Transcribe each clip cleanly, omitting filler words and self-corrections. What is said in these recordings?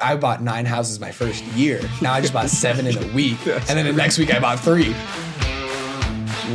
I bought 9 houses my first year. Now I just bought 7 in a week. And then the next week I bought 3.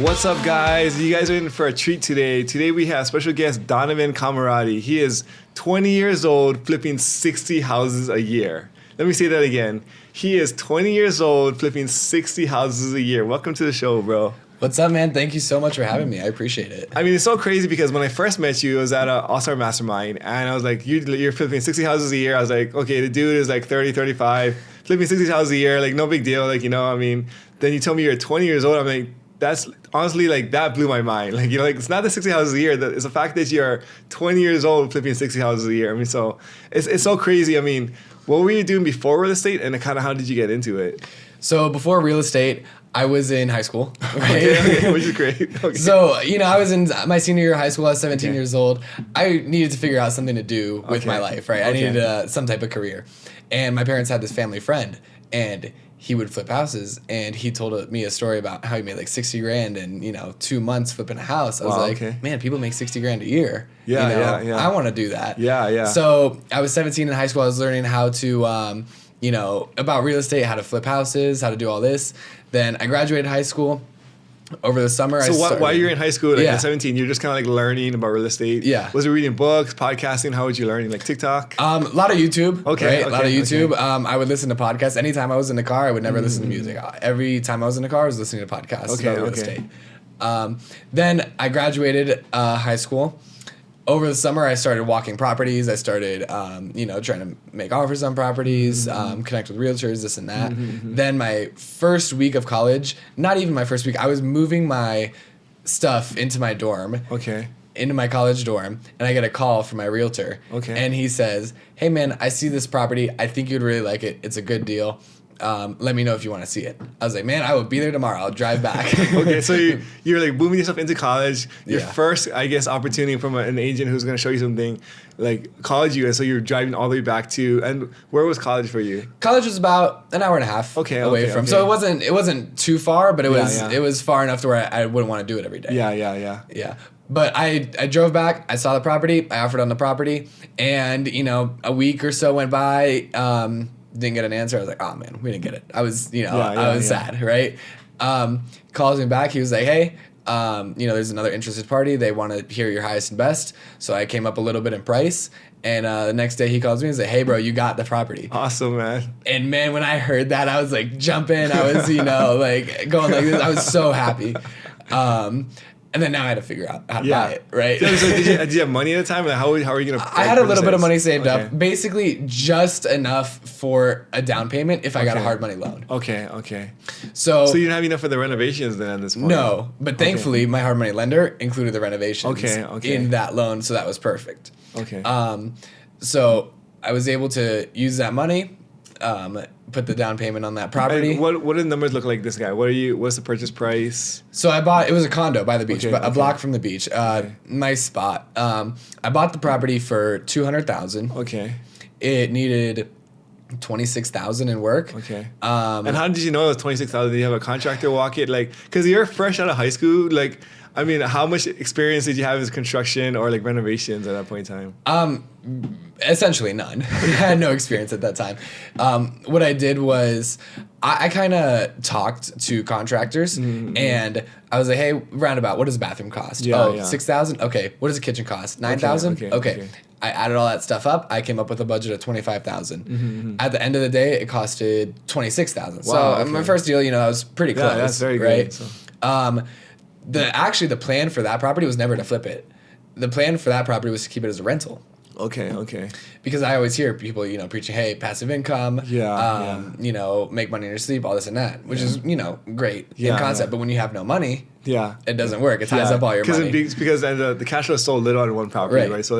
What's up, guys? You guys are in for a treat today. Today we have special guest Donovan Camarotti. He is 20 years old, flipping 60 houses a year. Let me say that again. He is 20 years old, flipping 60 houses a year. Welcome to the show, bro. What's up, man? Thank you so much for having me. I appreciate it. I mean, it's so crazy because when I first met you, it was at an All-Star Mastermind, and I was like, you're flipping 60 houses a year. I was like, okay, the dude is like 30, 35, flipping 60 houses a year, like no big deal, like, you know, I mean, then you told me you're 20 years old. I'm like, that's honestly, like, that blew my mind. Like, you know, like, it's not the 60 houses a year, it's the fact that you're 20 years old flipping 60 houses a year. I mean, so it's so crazy. I mean, what were you doing before real estate, and kind of how did you get into it? So before real estate, I was in high school, right? Okay, which is great. Okay. So, you know, I was in my senior year of high school. I was 17 years old. I needed to figure out something to do with my life, right? I needed some type of career. And my parents had this family friend, and he would flip houses. And he told me a story about how he made like 60 grand in, 2 months flipping a house. I was like, man, people make 60 grand a year. Yeah, I want to do that. Yeah. So I was 17 in high school. I was learning how to, about real estate, how to flip houses, how to do all this. Then I graduated high school. Over the summer, So while you're in high school, like at 17, you're just kind of like learning about real estate? Yeah. Was it reading books, podcasting? How would you learn? Like TikTok? A lot of YouTube. Okay. Right? A lot of YouTube. I would listen to podcasts. Anytime I was in the car, I would never listen to music. Every time I was in the car, I was listening to podcasts about real estate. Then I graduated high school. Over the summer, I started walking properties. I started, trying to make offers on properties, connect with realtors, this and that. Then my first week of college, not even my first week, I was moving my stuff into my dorm. Okay. Into my college dorm, and I get a call from my realtor. Okay. And he says, hey, man, I see this property. I think you'd really like it. It's a good deal. Let me know if you want to see it. I was like, man, I will be there tomorrow. I'll drive back. Okay, so you're like moving yourself into college. Your first, I guess, opportunity from an agent who's going to show you something, like called you, and so you're driving all the way back to. And where was college for you? College was about an hour and a half away from. So it wasn't too far, but it was far enough to where I wouldn't want to do it every day. Yeah. But I drove back. I saw the property. I offered on the property, and a week or so went by. Didn't get an answer. I was like, oh man, we didn't get it. I was, I was sad, right? Calls me back. He was like, hey, there's another interested party. They want to hear your highest and best. So I came up a little bit in price. And the next day he calls me and says, hey, bro, you got the property. Awesome, man. And man, when I heard that, I was like jumping. I was, like going like this. I was so happy. And then now I had to figure out how to buy it, right? So did you have money at the time? Like how are you going to... I had a little bit of money saved up. Basically, just enough for a down payment if I got a hard money loan. Okay. So you didn't have enough for the renovations then at this point? No, but thankfully, my hard money lender included the renovations in that loan, so that was perfect. Okay. So I was able to use that money, put the down payment on that property. And what do the numbers look like this guy? What's the purchase price? So it was a condo by the beach, a block from the beach. Nice spot. I bought the property for $200,000. Okay. It needed $26,000 in work. Okay. And how did you know it was $26,000? Did you have a contractor walk it? Like, because you're fresh out of high school, like, I mean, how much experience did you have in construction or like renovations at that point in time? Essentially none. I had no experience at that time. What I did was I kind of talked to contractors and I was like, hey, roundabout, what does a bathroom cost? $6,000? Okay. What does a kitchen cost? $9,000? Okay. I added all that stuff up. I came up with a budget of $25,000. At the end of the day, it costed $26,000. So my first deal, I was pretty close. Yeah, that's very right? good. So. The plan for that property was never to flip it. The plan for that property was to keep it as a rental. Okay. Because I always hear people, preaching, hey, passive income, make money in your sleep, all this and that, which is, great in concept. But when you have no money, it doesn't work. It ties up all your money. Because the cash flow is so little on one property, right? So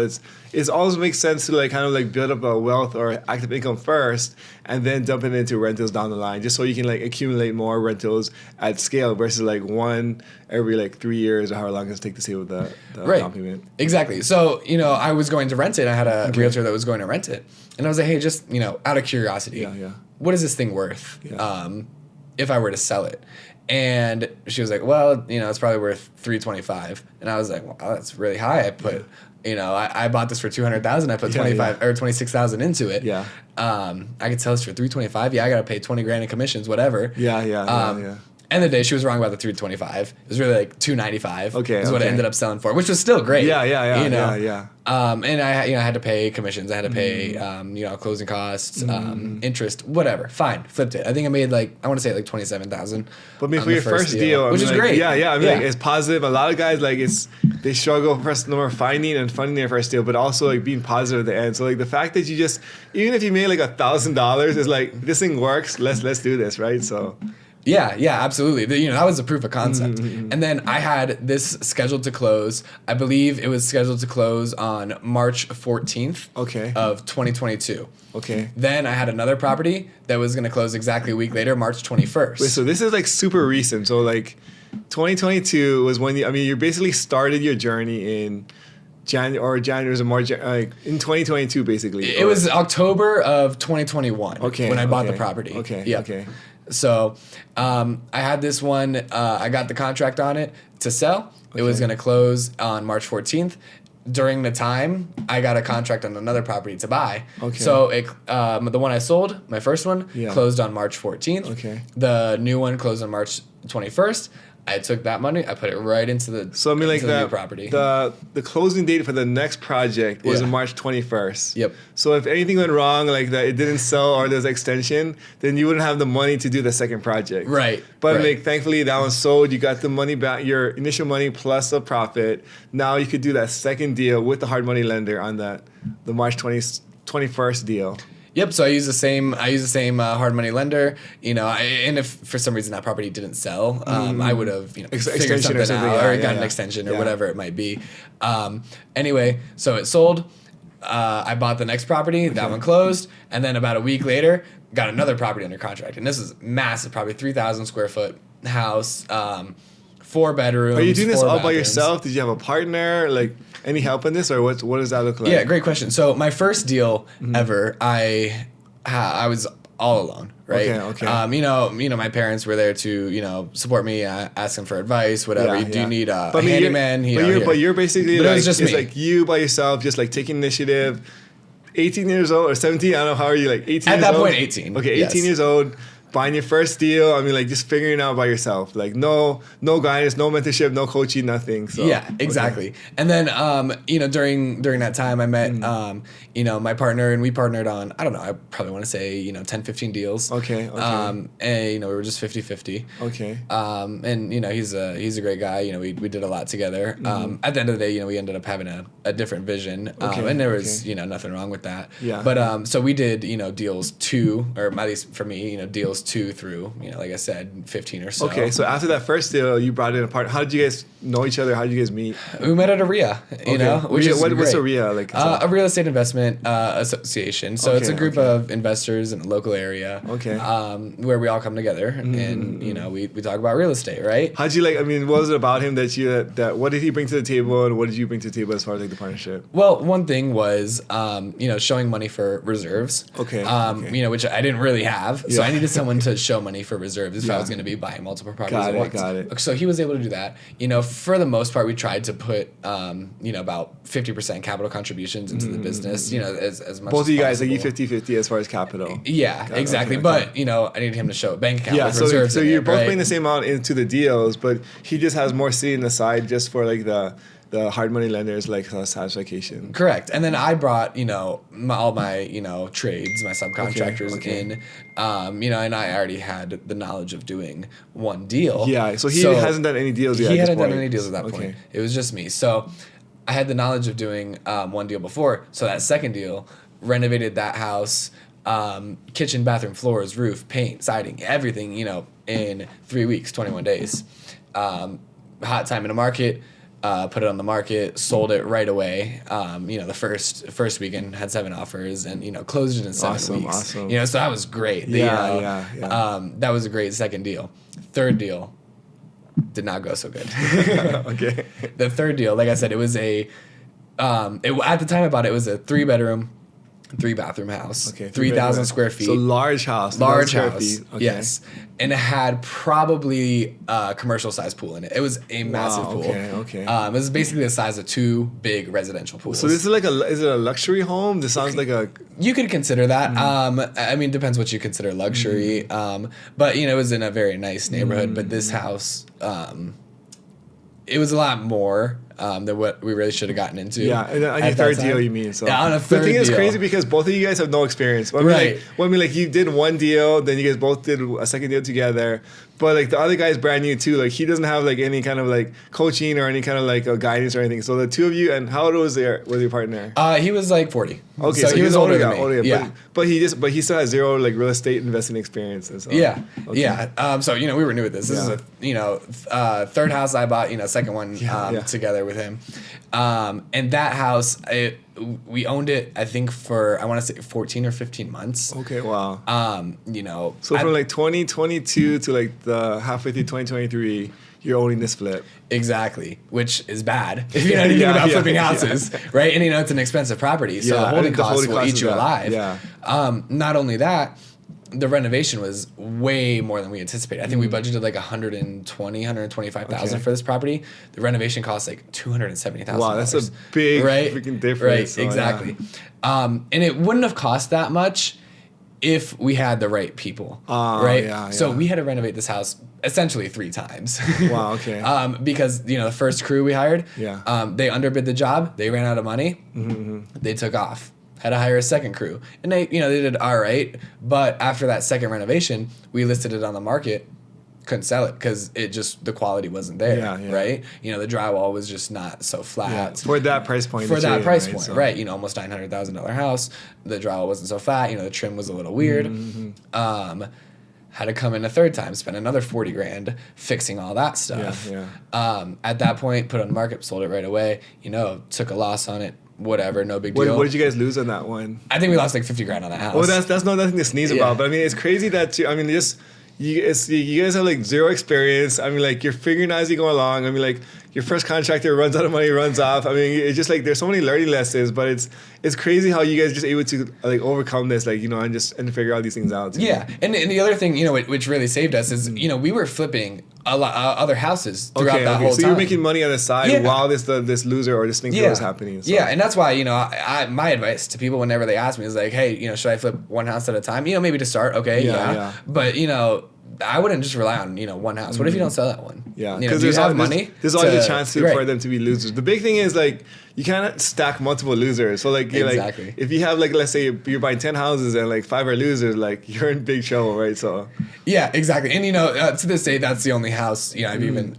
it always makes sense to like kind of like build up a wealth or active income first, and then dump it into rentals down the line, just so you can like accumulate more rentals at scale versus like one every like 3 years or however long it takes to save with the down payment. Exactly. So I was going to rent it. I had a realtor that was going to rent it, and I was like, hey, just out of curiosity, what is this thing worth if I were to sell it? And she was like, well, it's probably worth $325. And I was like, wow, that's really high. I put I bought this for $200,000. I put 25 or 26,000 into it. Yeah. I could sell this for $325,000. Yeah, I gotta pay $20,000 in commissions, whatever. Yeah. End of the day, she was wrong about the $325,000. It was really like $295,000. Okay, is what it ended up selling for, which was still great. Yeah. And I had to pay commissions. I had to pay closing costs, interest, whatever. Fine, flipped it. I think I made I want to say like $27,000. But for your first deal, which is great. Yeah. I mean, it's positive. A lot of guys they struggle first finding and funding their first deal, but also being positive at the end. So the fact that you just, even if you made $1,000, is this thing works. Let's do this, right? So. Yeah, absolutely. That was the proof of concept. And then I had this scheduled to close. I believe it was scheduled to close on March 14th of 2022. Okay. Then I had another property that was going to close exactly a week later, March 21st. Wait, so this is super recent. So 2022 was when you basically started your journey in January or March, in 2022 basically. It was October of 2021 when I bought the property. Okay. So I had this one, I got the contract on it to sell. It was going to close on March 14th. During the time, I got a contract on another property to buy. Okay. So the one I sold, my first one, closed on March 14th. Okay. The new one closed on March 21st. I took that money, I put it right into the new property. The closing date for the next project was on March 21st. Yep. So if anything went wrong, it didn't sell or there's extension, then you wouldn't have the money to do the second project. Right. But thankfully that one sold. You got the money back, your initial money plus a profit. Now you could do that second deal with the hard money lender on the March 21st deal. Yep. So I use the same hard money lender. And if for some reason that property didn't sell, I would have figured something out or got an extension or whatever it might be. Anyway, so it sold. I bought the next property. That one closed, and then about a week later, got another property under contract. And this is massive, probably 3,000 square foot house. 4 bedrooms. Are you doing this all by yourself? Did you have a partner? Any help in this, or what does that look like? Yeah, great question. So my first deal ever, I was all alone, right? Okay. My parents were there to support me, ask them for advice, whatever. Do you need a handyman? But you're basically it was just me. You by yourself, just taking initiative. 18 years old or 17? I don't know. How are you? 18 years old? At that point, 18. Okay, 18 years old. Buying your first deal, just figuring it out by yourself. No guidance, no mentorship, no coaching, nothing. So yeah, exactly. Okay. And then during that time I met my partner, and we partnered on, I don't know, I probably want to say 10, 15 deals. Okay. And we were just 50-50. Okay. And he's a great guy. We did a lot together. At the end of the day, we ended up having a different vision. And there was nothing wrong with that. Yeah. But so we did deals 2, or at least for me, deals 2 through, like I said, 15 or so. Okay, so after that first deal, you brought in a partner. How did you guys know each other? How did you guys meet? We met at a RIA, which is great. What's a RIA? A real estate investment association. So it's a group of investors in a local area. Okay. Where we all come together and we talk about real estate, right? How'd you what was it about him that what did he bring to the table, and what did you bring to the table as far as the partnership? Well, one thing was showing money for reserves. Okay. Which I didn't really have, so I needed someone to show money for reserves if I was going to be buying multiple properties at once. Got it. So he was able to do that. For the most part, we tried to put about 50% capital contributions into the business. As much. Both as of you guys, possible. you 50-50 as far as capital. Yeah, exactly. But I needed him to show a bank account with reserves. So you're both putting the same amount into the deals, but he just has more sitting aside just for the hard money lenders satisfaction. Correct. And then I brought, all my, trades, my subcontractors in, and I already had the knowledge of doing one deal. Yeah. So he hasn't done any deals yet. He hadn't done any deals at that point. It was just me. So I had the knowledge of doing one deal before. So that second deal, renovated that house, kitchen, bathroom, floors, roof, paint, siding, everything, in 3 weeks, 21 days. Hot time in the market. Put it on the market, sold it right away. The first weekend had 7 offers, and closed it in 7 weeks. Awesome. So that was great. That was a great second deal. Third deal did not go so good. Okay. The third deal, like I said, it was at the time I bought it, it was a 3-bedroom, 3-bathroom house. Okay. 3,000 square feet. So large house. Large house. Okay. Yes. And it had probably a commercial size pool in it. It was a massive pool. Okay. It was basically the size of 2 big residential pools. So this is like is it a luxury home? This sounds like a... You could consider that. I mean, depends what you consider luxury. But, you know, it was in a very nice neighborhood. But this house, it was a lot more than what we really should have gotten into. Yeah, and on your third deal, you mean? So. Yeah, on a third deal. The thing is crazy because both of you guys have no experience. Right. Like you did one deal, then you guys both did a second deal together. But like the other guy's brand new too. Like he doesn't have like any kind of like coaching or any kind of like guidance or anything. So the two of you, and how old was your partner? He was like 40. Okay, so he was older than me. Yeah. But he still has zero like real estate investing experience. And so. Yeah. Okay. Yeah. So you know we were new at this. This is a third house I bought. You know, second one together with him. And that house, we owned it, I think, for, I want to say 14 or 15 months. Okay, wow. You know. So from like 2022 to like the halfway through 2023, you're owning this flip. Exactly, which is bad if you know anything about flipping houses, right? And you know, it's an expensive property, so the holding costs will eat you alive. Yeah. Not only that, the renovation was way more than we anticipated. I think we budgeted like $125,000 for this property. The renovation cost like $270,000. Wow, that's a big freaking difference. Right, exactly. And it wouldn't have cost that much if we had the right people, right? Yeah, so we had to renovate this house essentially 3 times. Wow, okay. Because, you know, the first crew we hired, they underbid the job. They ran out of money. They took off. Had to hire a second crew. And they did all right. But after that second renovation, we listed it on the market. Couldn't sell it because the quality wasn't there, right? You know, the drywall was just not so flat. Yeah, for that price point. Right? You know, almost $900,000 house. The drywall wasn't so flat. You know, the trim was a little weird. Had to come in a third time, spend another $40,000 fixing all that stuff. At that point, put it on the market, sold it right away. You know, took a loss on it. Whatever, no big deal. What did you guys lose on that one? I think we lost like $50,000 on that house. Well, that's nothing to sneeze about. But I mean, it's crazy that you guys have like zero experience. I mean, like you're figuring out as you go along. I mean, like your first contractor runs out of money, runs off. I mean, it's just like there's so many learning lessons. But it's crazy how you guys are just able to like overcome this, like, you know, and figure all these things out. Yeah, and the other thing, you know, which really saved us is, you know, we were flipping a lot other houses throughout that whole time. So you're making money on the side while this loser or this thing was happening. So. Yeah, and that's why, you know, my advice to people whenever they ask me is like, hey, you know, should I flip one house at a time? You know, maybe to start, okay, but you know, I wouldn't just rely on, you know, one house. What if you don't sell that one? Yeah, because there's always a chance for them to be losers. The big thing is like you can't stack multiple losers. So like like if you have like, let's say you're buying 10 houses and like 5 are losers, like you're in big trouble, right? So yeah, exactly. And you know, to this day, that's the only house, you know, I've even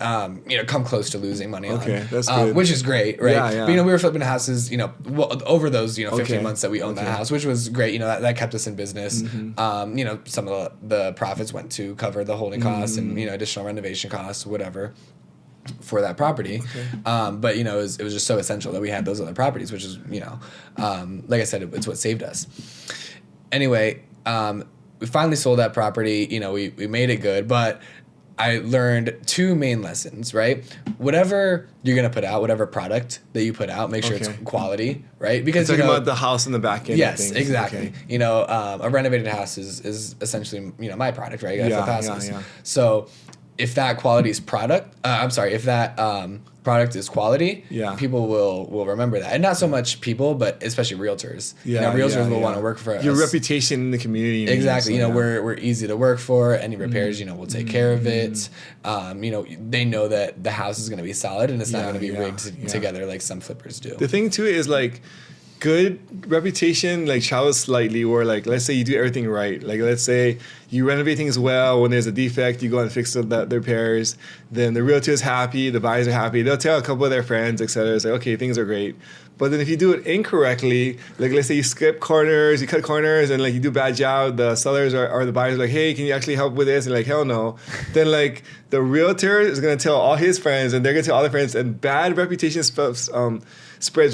you know, come close to losing money on. Okay, that's good. Which is great, right? Yeah. But you know, we were flipping houses, you know, over those 15 months that we owned that house, which was great. You know, that kept us in business. You know, some of the profits went to cover the holding costs and, you know, additional renovation costs, whatever, for that property. But you know, it was just so essential that we had those other properties, which is, you know, like I said, it's what saved us. Anyway, we finally sold that property. You know, we made it good, but I learned 2 main lessons, right? Whatever you're going to put out, whatever product that you put out, make sure it's quality, right? Because you're talking about the house in the back end. Yes, exactly. You know, a renovated house is essentially, you know, my product, right? Yeah. So if that quality is if that product is quality, people will remember that. And not so much people, but especially realtors. You know, realtors will want to work for us. Your reputation in the community. Exactly. You know, we're easy to work for. Any repairs, you know, we'll take care of it. You know, they know that the house is going to be solid and it's not going to be rigged together like some flippers do. The thing too is like, good reputation like travels slightly, or like let's say you do everything right, like let's say you renovate things well, when there's a defect you go and fix the repairs, then the realtor is happy, the buyers are happy, they'll tell a couple of their friends, etc. It's like, okay, things are great. But then if you do it incorrectly, like let's say you skip corners, you cut corners, and like you do a bad job, the sellers or the buyers are like, hey, can you actually help with this? And like, hell no. Then like the realtor is gonna tell all his friends, and they're gonna tell all their friends, and bad reputation spreads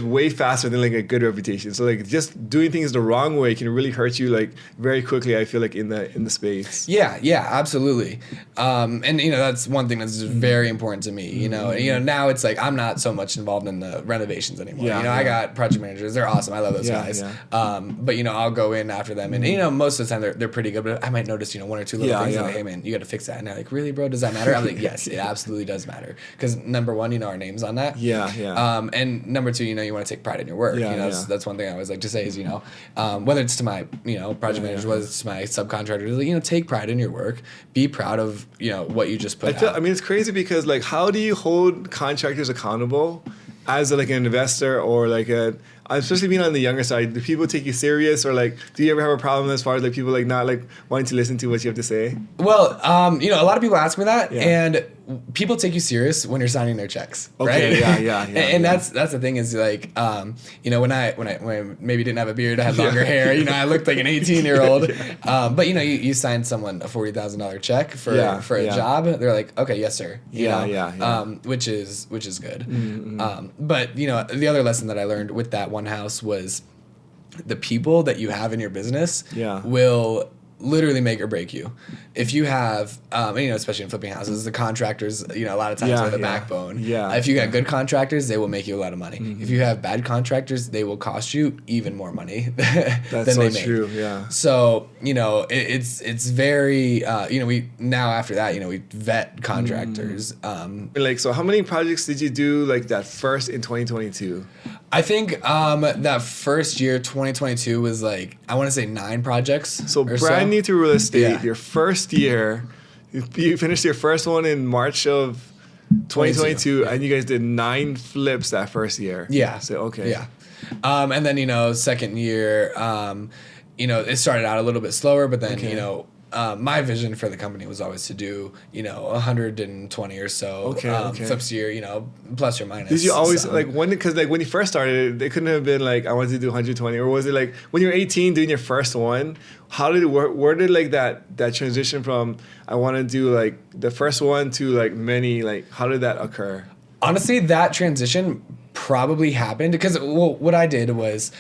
way faster than like a good reputation. So like just doing things the wrong way can really hurt you like very quickly, I feel like, in the space. Yeah, absolutely. And you know, that's one thing that's very important to me. You know, now it's like I'm not so much involved in the renovations anymore. You know, I got project managers. They're awesome. I love those guys. Yeah. But I'll go in after them, and most of the time they're pretty good. But I might notice one or two little things. Like, hey man, you got to fix that. And they're like, really, bro? Does that matter? I'm like, yes, it absolutely does matter. Because number one, our name's on that. Yeah. And number two, you want to take pride in your work. That's one thing I always like to say is whether it's to my project managers, whether it's to my subcontractors, take pride in your work. Be proud of what you just put out. I mean, it's crazy because like, how do you hold contractors accountable as like an investor or like especially being on the younger side? Do people take you serious, or like, do you ever have a problem as far as like people like not like wanting to listen to what you have to say? Well, a lot of people ask me that, and people take you serious when you're signing their checks, right? Yeah. And that's the thing is like, when I maybe didn't have a beard, I had longer hair, I looked like an 18-year-old. But you sign someone a $40,000 check for a job, they're like, okay, yes sir. Which is good. Mm-hmm. But the other lesson that I learned with that one house was the people that you have in your business will literally make or break you. If you have, especially in flipping houses, the contractors, a lot of times are the backbone. If you got good contractors, they will make you a lot of money. Mm-hmm. If you have bad contractors, they will cost you even more money than they make. True. Yeah. So it's very we now after that we vet contractors. So how many projects did you do like that first in 2022? I think that first year, 2022, was like, I want to say 9 projects. So brand new to real estate, your first year, you finished your first one in March of 2022, and you guys did 9 flips that first year. Yeah. So, okay. Yeah. And then, second year, it started out a little bit slower, but then, my vision for the company was always to do, 120 or so flips a year, plus or minus. Did you always because when you first started, it couldn't have been like, I wanted to do 120, or was it like when you were 18 doing your first one? How did where did like that transition from I want to do like the first one to like many, like how did that occur? Honestly, that transition probably happened because what I did was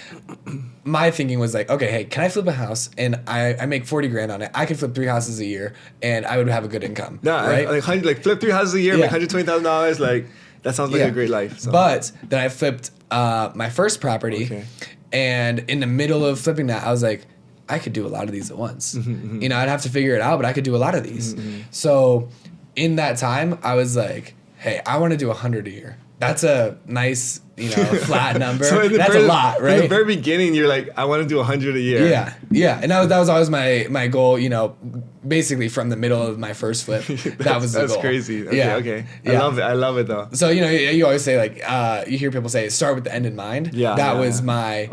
my thinking was like, okay, hey, can I flip a house and I make 40 grand on it? I could flip 3 houses a year and I would have a good income. Right? Like flip 3 houses a year, make $120,000. Like that sounds like a great life. So. But then I flipped my first property, and in the middle of flipping that, I was like, I could do a lot of these at once. Mm-hmm, mm-hmm. I'd have to figure it out, but I could do a lot of these. Mm-hmm. So in that time, I was like, hey, I want to do 100 a year. That's a nice, flat number. So that's a lot, right? In the very beginning, you're like, I want to do 100 a year. Yeah. And that was always my goal, basically from the middle of my first flip. That was the goal. That's crazy. Okay. Yeah. I love it though. So, you always say like, you hear people say, start with the end in mind. Yeah. That was my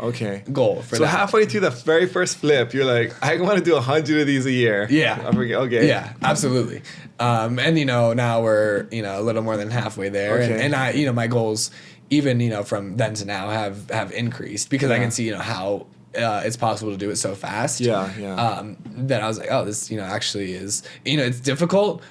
goal for that. So halfway through the very first flip, you're like, I want to do 100 of these a year. Yeah. Okay. Yeah, absolutely. And now we're, a little more than halfway there. Okay. And I, my goals, even, from then to now have increased because I can see, how it's possible to do it so fast. That I was like, oh, this, actually is, it's difficult,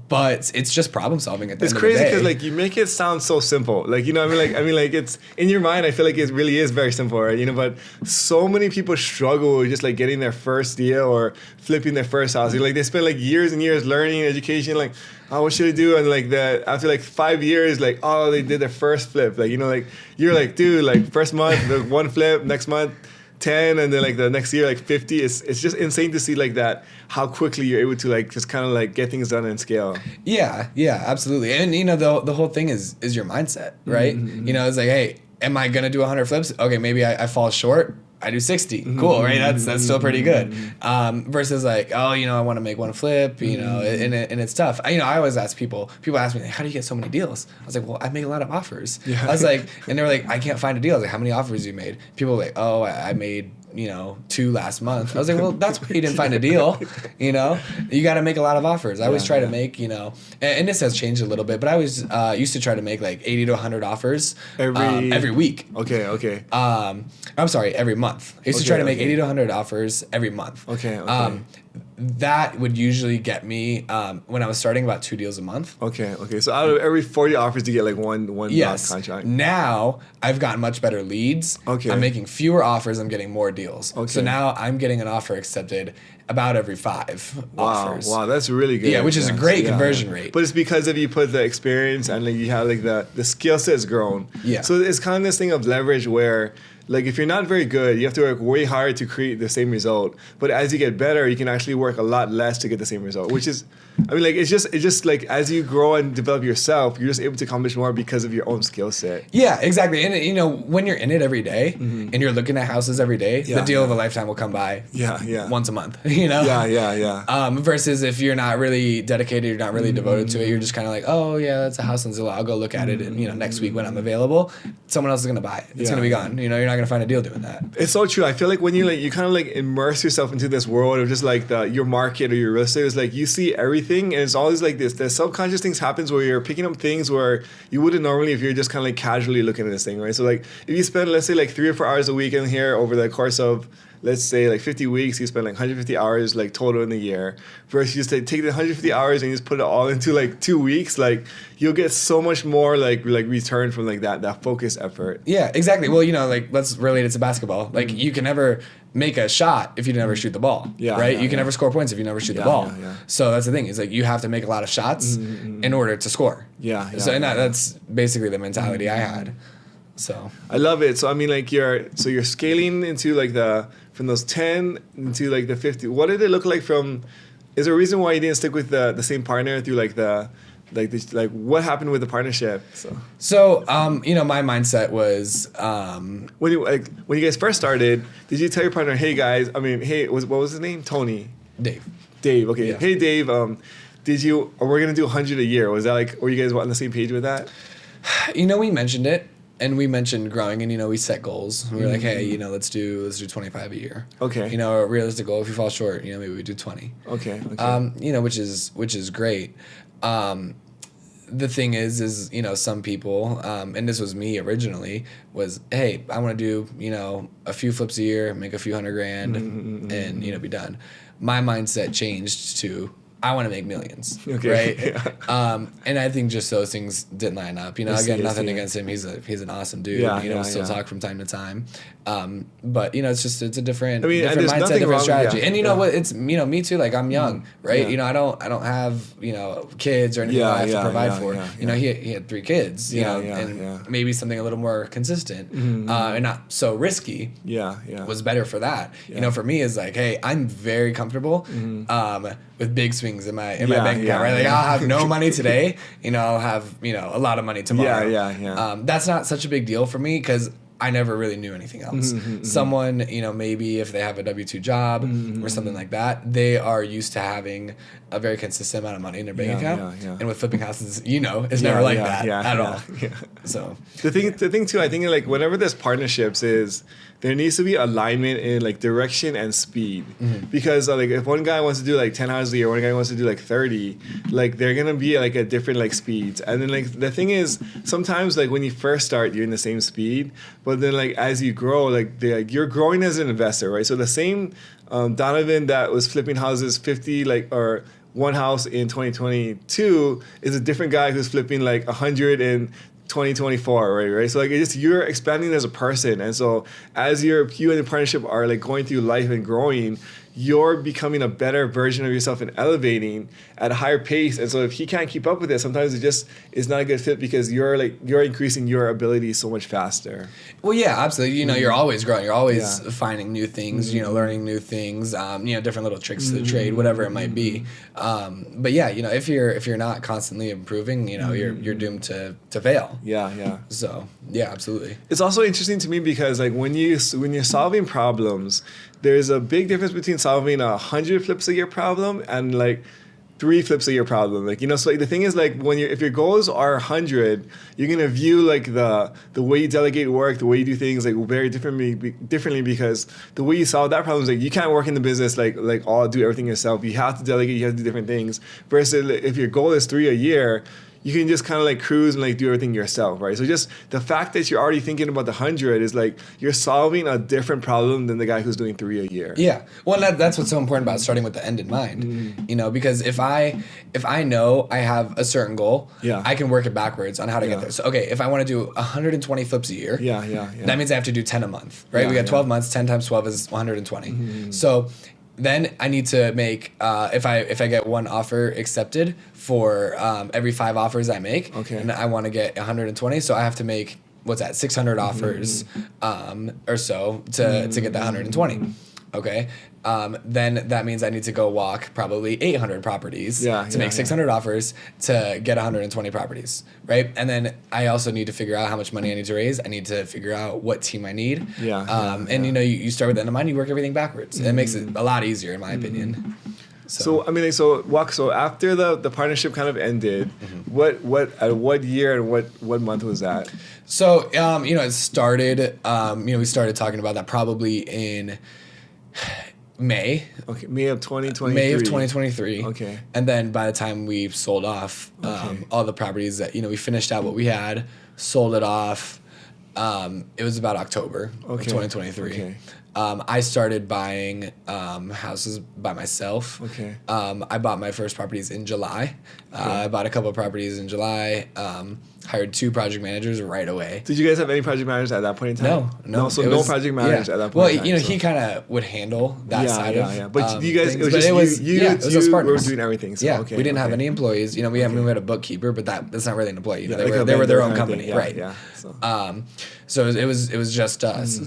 but it's just problem solving at the end of the day. It's crazy because like you make it sound so simple. Like, it's in your mind, I feel like it really is very simple, right? But so many people struggle with just like getting their first deal or flipping their first house. Like they spend like years and years learning education, like, oh, what should I do? And like that after like 5 years, like, oh, they did their first flip. Like, like you're like, dude, like first month, the 1 flip, next month, 10, and then like the next year like 50. It's just insane to see like that, how quickly you're able to like just kind of like get things done and scale. Yeah, absolutely. And the whole thing is your mindset, right? Mm-hmm. It's like, hey, am I gonna do 100 flips? Okay, maybe I fall short. I do 60. Mm-hmm. Cool, right? That's still pretty good. Versus like, oh, I want to make 1 flip, and it's tough. I always ask people ask me, like, how do you get so many deals? I was like, well, I make a lot of offers. Yeah. I was like, and they were like, I can't find a deal. I was like, how many offers you made? People were like, oh, I made 2 last month. I was like, well, that's why you didn't find a deal. You got to make a lot of offers. I always try to make, and this has changed a little bit, but I always used to try to make like 80 to 100 offers every week. Okay. I'm sorry, every month. I used to try to make 80 to 100 offers every month. Okay. that would usually get me when I was starting about 2 deals a month. Okay. So out of every 40 offers, you get like one contract. Now I've gotten much better leads. Okay. I'm making fewer offers. I'm getting more deals. Okay. So now I'm getting an offer accepted about every 5 offers. Wow, that's really good. Yeah, which is a great conversion rate. But it's because if you put the experience and like you have like the skill set has grown. Yeah. So it's kind of this thing of leverage where like if you're not very good, you have to work way hard to create the same result. But as you get better, you can actually work a lot less to get the same result, which is, I mean, like it's just like as you grow and develop yourself, you're just able to accomplish more because of your own skill set. Yeah, exactly. And you know, when you're in it every day and you're looking at houses every day, the deal of a lifetime will come by. Once a month. You know. Yeah. Versus if you're not really dedicated, you're not really devoted to it, you're just kind of like, oh yeah, that's a house on Zillow. I'll go look at it, and you know, next week when I'm available, someone else is gonna buy it. It's gonna be gone. You know, you're not gonna find a deal doing that. It's so true. I feel like when you kind of like immerse yourself into this world of just like your market or your real estate, it's like you see everything, and it's always like this. The subconscious things happens where you're picking up things where you wouldn't normally if you're just kind of like casually looking at this thing, right? So like if you spend let's say like 3 or 4 hours a week in here over the course of let's say like 50 weeks, you spend like 150 hours like total in the year. Versus you just like, take the 150 hours and you just put it all into like 2 weeks, like you'll get so much more like return from like that focused effort. Yeah, exactly. Well, you know, like let's relate it to basketball. Like you can never make a shot if you never shoot the ball, right? You can never score points if you never shoot the ball. So that's the thing. It's like you have to make a lot of shots in order to score. So that's basically the mentality I had. So I love it. So I mean, like you're scaling into like from those 10 into like the 50. What did it look like from? Is there a reason why you didn't stick with the same partner through like what happened with the partnership? So you know, my mindset was when you guys first started, did you tell your partner, hey guys, I mean, hey, what was his name? Tony. Dave. Okay. Yeah. Hey Dave, we're gonna do 100 a year. Was that like, were you guys on the same page with that? You know, we mentioned it. And we mentioned growing, and you know, we set goals. We were like, hey, you know, let's do 25 a year. Okay. You know, a realistic goal. If you fall short, you know, maybe we do 20. Okay. You know, which is great. The thing is you know, some people, and this was me originally, was, hey, I want to do, you know, a few flips a year, make a few $100,000, and you know, be done. My mindset changed to, I want to make millions, right? And I think just those things didn't line up. You know, again, nothing against him. He's an awesome dude. You know, we still talk from time to time. But you know, it's a different mindset, different strategy. And you know what? It's, you know, me too. Like I'm young, right? You know, I don't have, you know, kids or anything that I have to provide for. You know, he had 3 kids. You know, and maybe something a little more consistent and not so risky. Was better for that. You know, for me is like, hey, I'm very comfortable with big swings in my bank account, right? Like I'll have no money today, you know, I'll have, you know, a lot of money tomorrow. That's not such a big deal for me because I never really knew anything else. Someone, you know, maybe if they have a W-2 job or something like that, they are used to having a very consistent amount of money in their bank account. And with flipping houses, you know, it's never like that at all. So the thing too, I think like whenever there's partnerships is there needs to be alignment in like direction and speed because like if one guy wants to do like 10 hours a year, one guy wants to do like 30, like they're gonna be like at different like speeds. And then like the thing is sometimes like when you first start you're in the same speed, but then like as you grow like you're growing as an investor, right? So the same Donovan that was flipping houses 50 like or one house in 2022 is a different guy who's flipping like 100 in 2024, right? So like it's just you're expanding as a person, and so as you and the partnership are like going through life and growing, you're becoming a better version of yourself and elevating at a higher pace. And so if he can't keep up with it, sometimes it just is not a good fit because you're increasing your ability so much faster. Well, yeah, absolutely. You know, you're always growing. You're always finding new things, you know, learning new things, you know, different little tricks to the trade, whatever it might be. But yeah, you know, if you're not constantly improving, you know, you're doomed to fail. So, yeah, absolutely. It's also interesting to me because like when you're solving problems, there's a big difference between solving 100 flips a year problem and like 3 flips a year problem. Like, you know, so like the thing is like if your goals are 100, you're gonna view like the way you delegate work, the way you do things like very differently because the way you solve that problem is like you can't work in the business like all do everything yourself. You have to delegate, you have to do different things. Versus if your goal is 3 a year, you can just kind of like cruise and like do everything yourself, right? So just the fact that you're already thinking about the 100 is like you're solving a different problem than the guy who's doing 3 a year. Yeah. Well, that's what's so important about starting with the end in mind. You know, because if I know I have a certain goal, I can work it backwards on how to get there. So okay, if I want to do 120 flips a year, that means I have to do 10 a month, right? We got 12 months. 10 times 12 is 120. So then I need to make if I get one offer accepted for every 5 offers I make, and I want to get 120, so I have to make 600 offers or so to get that 120. Okay. Then that means I need to go walk probably 800 properties to make 600 offers to get 120 properties, right? And then I also need to figure out how much money I need to raise. I need to figure out what team I need. And you know, you start with the end in mind, you work everything backwards. It makes it a lot easier, in my opinion. So I mean, so after the partnership kind of ended, what year and what month was that? So you know, it started. You know, we started talking about that probably in May. Okay, May of 2023. May of 2023. Okay. And then by the time we sold off all the properties that, you know, we finished out what we had, sold it off, it was about October of 2023. Okay. I started buying houses by myself. Okay. I bought my first properties in July. I bought a couple of properties in July. Hired 2 project managers right away. Did you guys have any project managers at that point in time? No. So no project managers at that point. Well, in time, you know, he kind of would handle that side of. Yeah. But you guys, things. it was you were doing everything. So, we didn't have any employees. You know, we had a bookkeeper, but that's not really an employee. You know, they were their own company, right? Yeah. So it was just us.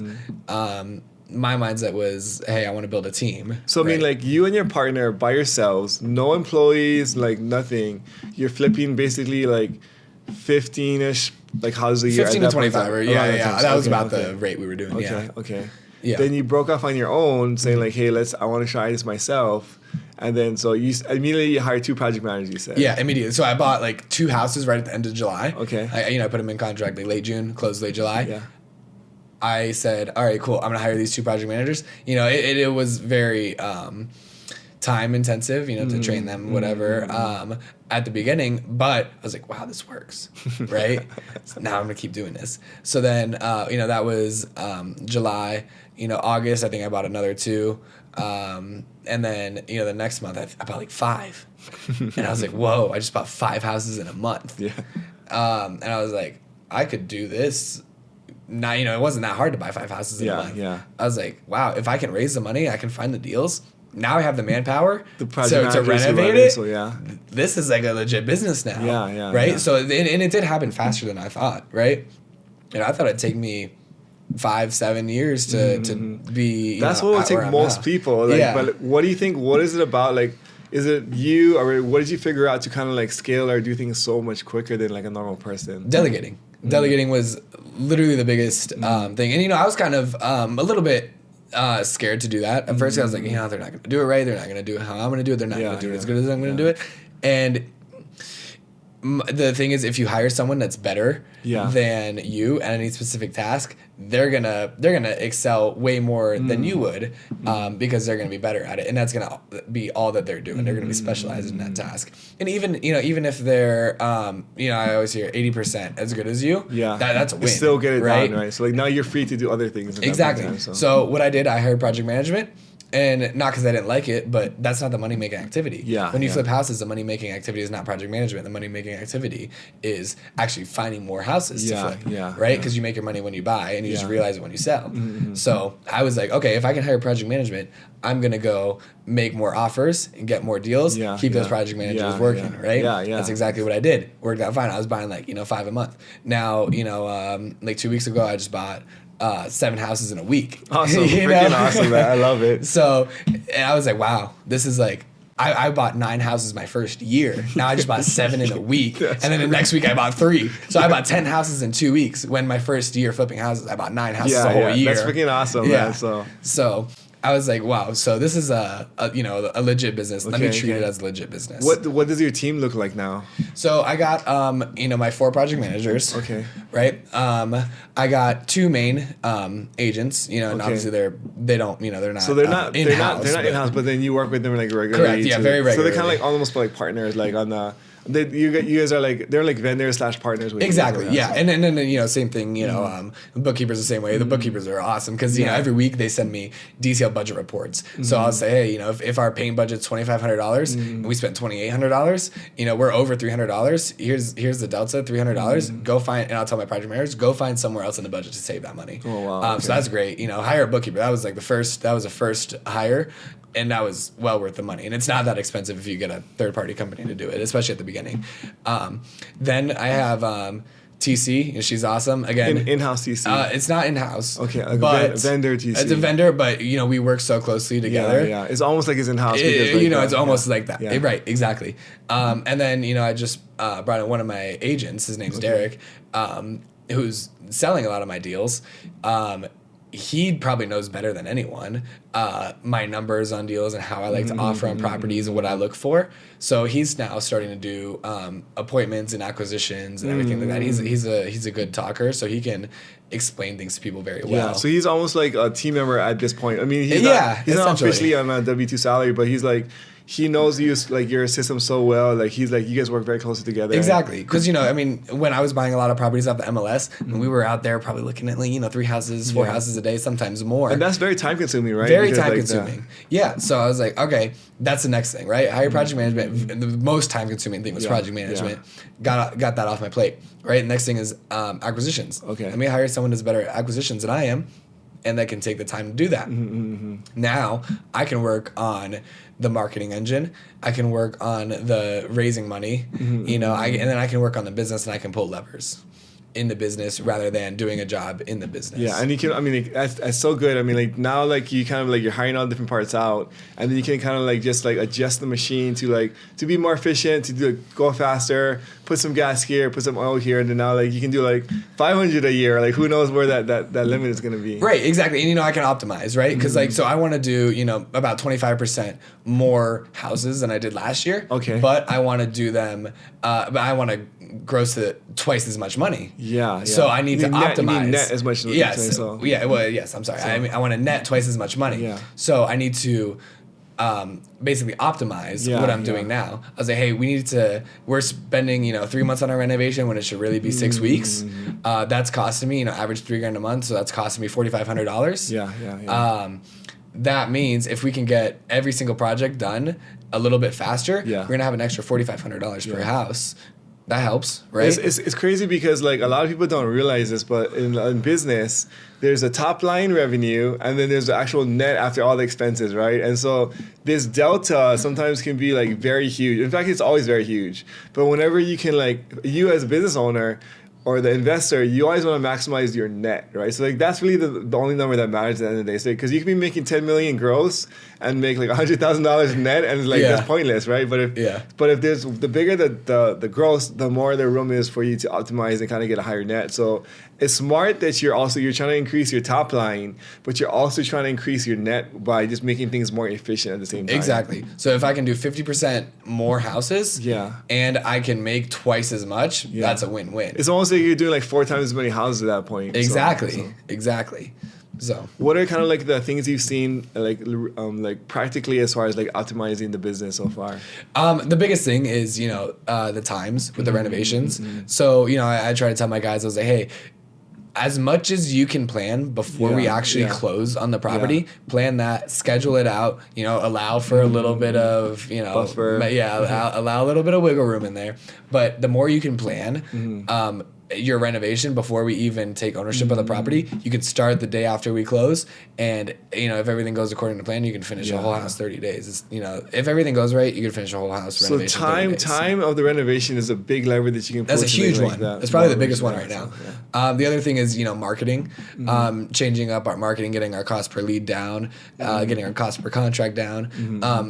My mindset was, hey, I want to build a team. So I mean, like you and your partner by yourselves, no employees, like nothing. You're flipping basically like 15-ish like houses a year. 15 to 25. Yeah. That was about the rate we were doing. Okay. Yeah. Then you broke off on your own, saying like, hey, I want to try this myself. And then so you immediately hired 2 project managers. You said. Yeah, immediately. So I bought like 2 houses right at the end of July. Okay. I put them in contract like late June, closed late July. Yeah. I said, all right, cool. I'm gonna hire these 2 project managers. You know, it was very time intensive, you know, to train them, whatever, at the beginning. But I was like, wow, this works, right? So now I'm gonna keep doing this. So then, you know, that was July. You know, August, I think I bought another 2. And then, you know, the next month I bought like 5. And I was like, whoa, I just bought 5 houses in a month. Yeah. And I was like, I could do this. Now, you know, it wasn't that hard to buy 5 houses in a month. Yeah. I was like, wow, if I can raise the money, I can find the deals. Now I have the manpower to renovate it. So this is like a legit business now. Yeah. Right? Yeah. So, and it did happen faster than I thought, right? You know, I thought it'd take me 5-7 years to be. That's what would take most people. Like, but what do you think? What is it about? Like, is it you, or what did you figure out to kind of like scale or do things so much quicker than like a normal person? Delegating. Delegating was literally the biggest thing. And, you know, I was kind of a little bit scared to do that. At first, I was like, you know, they're not going to do it right. They're not going to do it how I'm going to do it. They're not going to do it as good as I'm going to do it. And the thing is, if you hire someone that's better than you at any specific task, they're gonna excel way more than you would, because they're gonna be better at it, and that's gonna be all that they're doing. They're gonna be specialized in that task. And even if they're I always hear 80% as good as you, that's a win. You still get it right? done, right? So like now you're free to do other things. Exactly. So what I did, I hired project management. And not because I didn't like it, but that's not the money-making activity. When you flip houses, the money-making activity is not project management. The money-making activity is actually finding more houses to flip, right? Because you make your money when you buy, and you just realize it when you sell. So I was like, okay, if I can hire project management, I'm going to go make more offers and get more deals, keep those project managers working, right? That's exactly what I did. Worked out fine. I was buying like, 5 a month. Now, like 2 weeks ago, I just bought 7 houses in a week. Awesome. Freaking awesome, man. I love it. So, and I was like, wow, this is like, I bought 9 houses my first year. Now I just bought 7 in a week. And then the next week I bought 3. So I bought 10 houses in 2 weeks. When my first year flipping houses, I bought 9 houses a whole year. That's freaking awesome, man. So I was like, wow, so this is a legit business. Let me treat it as a legit business. What does your team look like now? So I got my 4 project managers. Okay. Right? I got 2 main agents, and obviously they're not. So they're not in-house, but then you work with them like regularly. Correct. Yeah, very regularly. So they're kind of like almost like partners, like on You guys are like, they're like vendors / partners with exactly, yeah. And then you know, same thing, you know, bookkeepers the same way. The bookkeepers are awesome because, you know, every week they send me detailed budget reports. So I'll say, hey, you know, if our paint budget's $2,500 and we spent $2,800, you know, we're over $300. Here's the delta, $300. Go find, and I'll tell my project managers, go find somewhere else in the budget to save that money. Oh, wow. Okay. So that's great. You know, hire a bookkeeper. That was like a first hire. And that was well worth the money. And it's not that expensive if you get a third-party company to do it, especially at the beginning. Then I have TC. You know, she's awesome. Again, in-house TC. It's not in-house. Okay, like a vendor TC. It's a vendor, but, you know, we work so closely together. Yeah. It's almost like it's in-house. You know, it's almost like that. Yeah. Right, exactly. And then, you know, I just brought in one of my agents. His name's Derek, who's selling a lot of my deals. He probably knows better than anyone my numbers on deals and how I like to offer on properties and what I look for. So he's now starting to do appointments and acquisitions and everything like that. He's a good talker, so he can explain things to people very well. Yeah, so he's almost like a team member at this point. I mean, he's not officially on a W-2 salary, but he's like, he knows your system so well. Like, he's like, you guys work very closely together. Exactly. Because, you know, I mean, when I was buying a lot of properties off the MLS, and we were out there probably looking at, like, you know, 3 houses, 4 houses a day, sometimes more. And that's very time consuming, right? Very time consuming. Yeah. So I was like, okay, that's the next thing, right? Hire project management. The most time consuming thing was project management. Got that off my plate, right? The next thing is acquisitions. Okay. Let me hire someone who's better at acquisitions than I am, and that can take the time to do that. Now I can work on the marketing engine. I can work on the raising money, you know, and then I can work on the business, and I can pull levers in the business rather than doing a job in the business. Yeah, and you can, I mean, that's so good. I mean, like, now, like, you kind of, like, you're hiring all different parts out, and then you can kind of, like, just, like, adjust the machine to be more efficient, to go faster, put some gas here, put some oil here, and then now, like, you can do, like, 500 a year. Like, who knows where that limit is going to be. Right, exactly. And, you know, I can optimize, right? Because, like, so I want to do, you know, about 25% more houses than I did last year. Okay. But I want to do them, but I want to gross twice as much money. Yeah. So I need to optimize. You need net as much as yes. I'm sorry. I want to net twice as much money. Yeah. So I need to basically optimize what I'm doing now. I was like, hey, we're spending, you know, 3 months on our renovation when it should really be 6 weeks. That's costing me, you know, average $3,000 a month. So that's costing me $4,500. Yeah. That means if we can get every single project done a little bit faster, we're going to have an extra $4,500 per house. That helps, right? It's crazy because, like, a lot of people don't realize this, but in business, there's a top line revenue and then there's the actual net after all the expenses, right? And so this delta sometimes can be, like, very huge. In fact, it's always very huge. But whenever you can, like, you as a business owner or the investor, you always want to maximize your net, right? So, like, that's really the only number that matters at the end of the day. So, because you can be making $10 million gross and make like $100,000 net, and it's like that's pointless, right? But if there's the bigger the gross, the more the room is for you to optimize and kind of get a higher net. So it's smart that you're trying to increase your top line, but you're also trying to increase your net by just making things more efficient at the same time. Exactly. So if I can do 50% more houses, and I can make twice as much, that's a win-win. It's almost like you're doing like 4 times as many houses at that point. Exactly. So what are kind of like the things you've seen like practically as far as like optimizing the business so far? The biggest thing is, you know, the times with the renovations. So, you know, I try to tell my guys, I was like, hey, as much as you can plan before we actually close on the property, plan that, schedule it out, you know, allow for a little bit of, you know, buffer. Allow a little bit of wiggle room in there. But the more you can plan, your renovation before we even take ownership of the property, you can start the day after we close, and you know, if everything goes according to plan, you can finish a whole house 30 days. It's, you know, if everything goes right, you can finish a whole house renovation. So time of the renovation is a big lever that you can pull. That's a huge one. That's probably the biggest one right now. The other thing is, you know, marketing, changing up our marketing, getting our cost per lead down, getting our cost per contract down.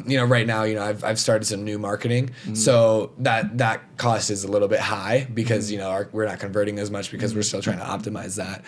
You know, right now, you know, I've started some new marketing, so that cost is a little bit high because you know we're not converting as much because we're still trying to optimize that.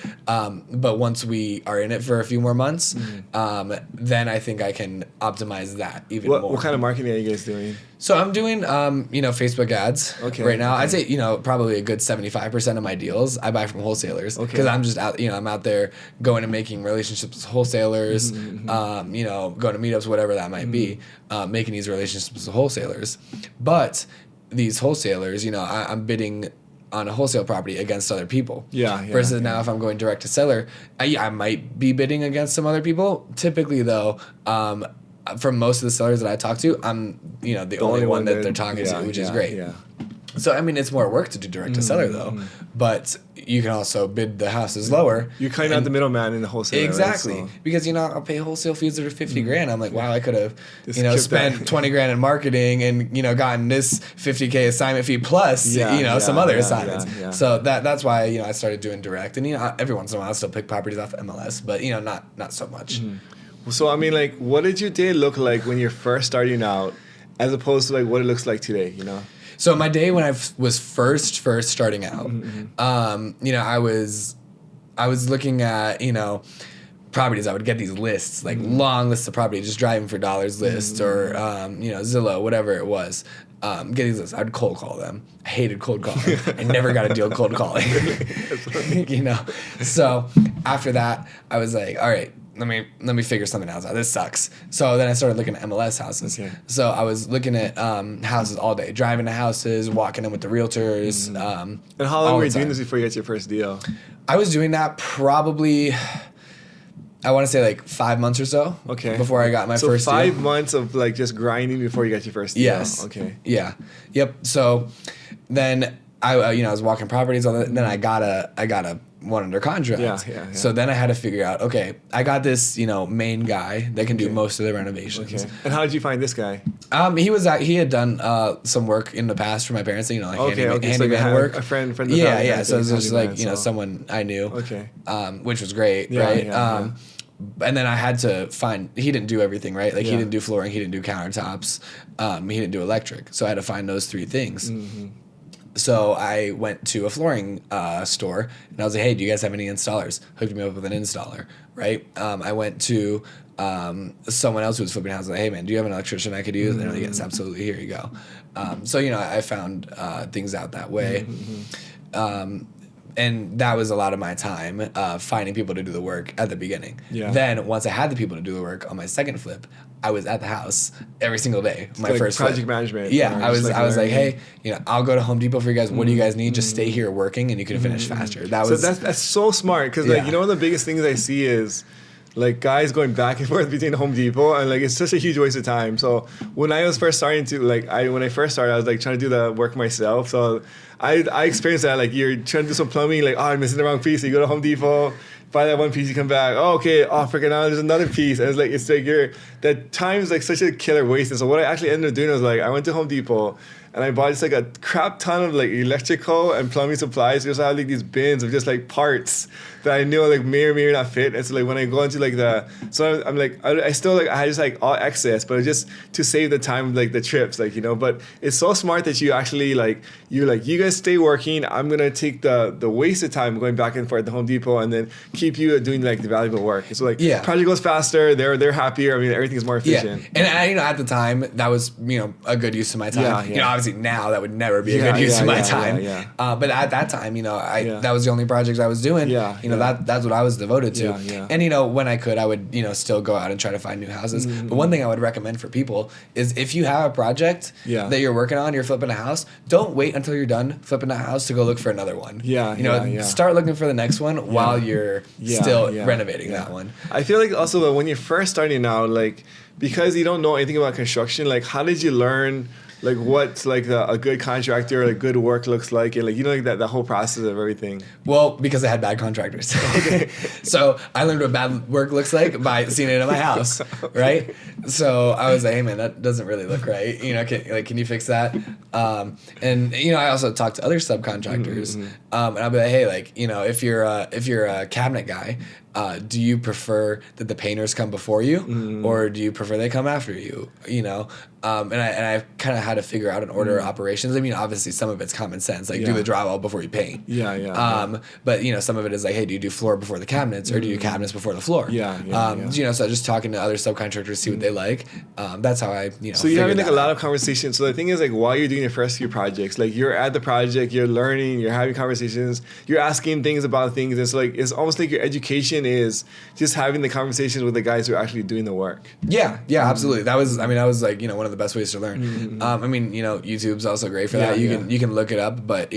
But once we are in it for a few more months, then I think I can optimize that even more. What kind of marketing are you guys doing? So I'm doing, you know, Facebook ads right now. I'd say, you know, probably a good 75% of my deals I buy from wholesalers because I'm just out, you know, I'm out there going and making relationships with wholesalers, you know, going to meetups, whatever that might be, making these relationships with wholesalers. But these wholesalers, you know, I'm bidding on a wholesale property against other people. Versus now if I'm going direct to seller, I might be bidding against some other people. Typically though, from most of the sellers that I talk to, I'm, you know, the only one that they're talking to, which is great. So, I mean, it's more work to do direct to seller, though. But you can also bid the houses lower. You're kind of the middleman in the wholesale. Exactly. Right? So. Because, you know, I'll pay wholesale fees that are $50,000. I'm like, wow, I could have, you know, spent $20,000 in marketing and, you know, gotten this $50K assignment fee plus, you know, some other assignments. So that's why, you know, I started doing direct. And, you know, every once in a while I'll still pick properties off MLS, but, you know, not so much. So, I mean, like, what did your day look like when you're first starting out as opposed to, like, what it looks like today, you know? So my day when I was first starting out, you know, I was looking at, you know, properties. I would get these lists, like long lists of properties, just driving for dollars list or, you know, Zillow, whatever it was. Get these lists. I'd cold call them. I hated cold calling. I never got a deal cold calling. You know? So after that, I was like, all right, let me figure something else out. This sucks. So then I started looking at MLS houses. So I was looking at houses all day, driving to houses, walking in with the realtors. And how long were you doing this before you got your first deal? I was doing that probably, I want to say like 5 months or so. Before I got my first deal. So 5 months of like just grinding before you got your first deal. Yes. Yeah. Yep. So then I you know, I was walking properties. Then I got a one under contract. So then I had to figure out, okay, I got this, you know, main guy that can do most of the renovations. And how did you find this guy? He had done some work in the past for my parents, you know, like handyman work. A friend. So it was just like, you know, someone I knew. Which was great, right? And then I had to find, he didn't do everything, right? Like he didn't do flooring, he didn't do countertops, he didn't do electric. So I had to find those 3 things. So I went to a flooring store and I was like, hey, do you guys have any installers? Hooked me up with an installer, right? I went to someone else who was flipping houses, like, hey, man, do you have an electrician I could use? And they're like, yes, absolutely, here you go. So, you know, I found things out that way. And that was a lot of my time finding people to do the work at the beginning. Then once I had the people to do the work on my second flip, I was at the house every single day. My like first project flip. management. I was like, hey, you know, I'll go to Home Depot for you guys. What do you guys need? Just stay here working, and you can finish faster. That's so smart because like you know one of the biggest things I see is like guys going back and forth between Home Depot and like it's such a huge waste of time. So when I was first starting to when I first started, I was like trying to do the work myself. So I experienced that, like you're trying to do some plumbing, like, oh, I'm missing the wrong piece. So you go to Home Depot, buy that one piece, you come back, oh, okay, oh, freaking now there's another piece. And it's like that time is like such a killer waste. And so what I actually ended up doing was like, I went to Home Depot and I bought just like a crap ton of like electrical and plumbing supplies. Just have like these bins of just like parts that I knew like may or may not fit. And so like when I go into like so I'm like, I still like, I had just like all excess, but just to save the time, like the trips, like, you know, but it's so smart that you actually you guys stay working. I'm going to take the wasted time going back and forth at the Home Depot and then keep you doing like the valuable work. So like project goes faster. They're happier. I mean, everything's more efficient. And I, you know, at the time that was, you know, a good use of my time. You know, obviously now that would never be a good use of my time. But at that time, you know, that was the only projects I was doing. You know, that's what I was devoted to. And, you know, when I could, I would, you know, still go out and try to find new houses. But one thing I would recommend for people is if you have a project that you're working on, you're flipping a house, don't wait until you're done flipping a house to go look for another one. You know, start looking for the next one while you're still renovating that one. I feel like also that when you're first starting out, like, because you don't know anything about construction, like, how did you learn like what like a good contractor or like good work looks like, and like, you know, like that the whole process of everything? Well, because I had bad contractors. So I learned what bad work looks like by seeing it in my house, right? So I was like, hey man, that doesn't really look right. You know, can you fix that? And you know, I also talked to other subcontractors, and I'll be like, hey, like, you know, if you're a cabinet guy, do you prefer that the painters come before you, or do you prefer they come after you? You know, and I kind of had to figure out an order of operations. I mean, obviously some of it's common sense, like do the drywall before you paint. But you know, some of it is like, hey, do you do floor before the cabinets, or do you do cabinets before the floor? You know, so just talking to other subcontractors, see what they like. That's how I, you know. So you're having like a lot of conversations. So the thing is, like, while you're doing your first few projects, like you're at the project, you're learning, you're having conversations, you're asking things about things. It's like, it's almost like your education is just having the conversations with the guys who are actually doing the work. Yeah, absolutely. That was like, one of the best ways to learn. YouTube's also great for that. You can look it up, but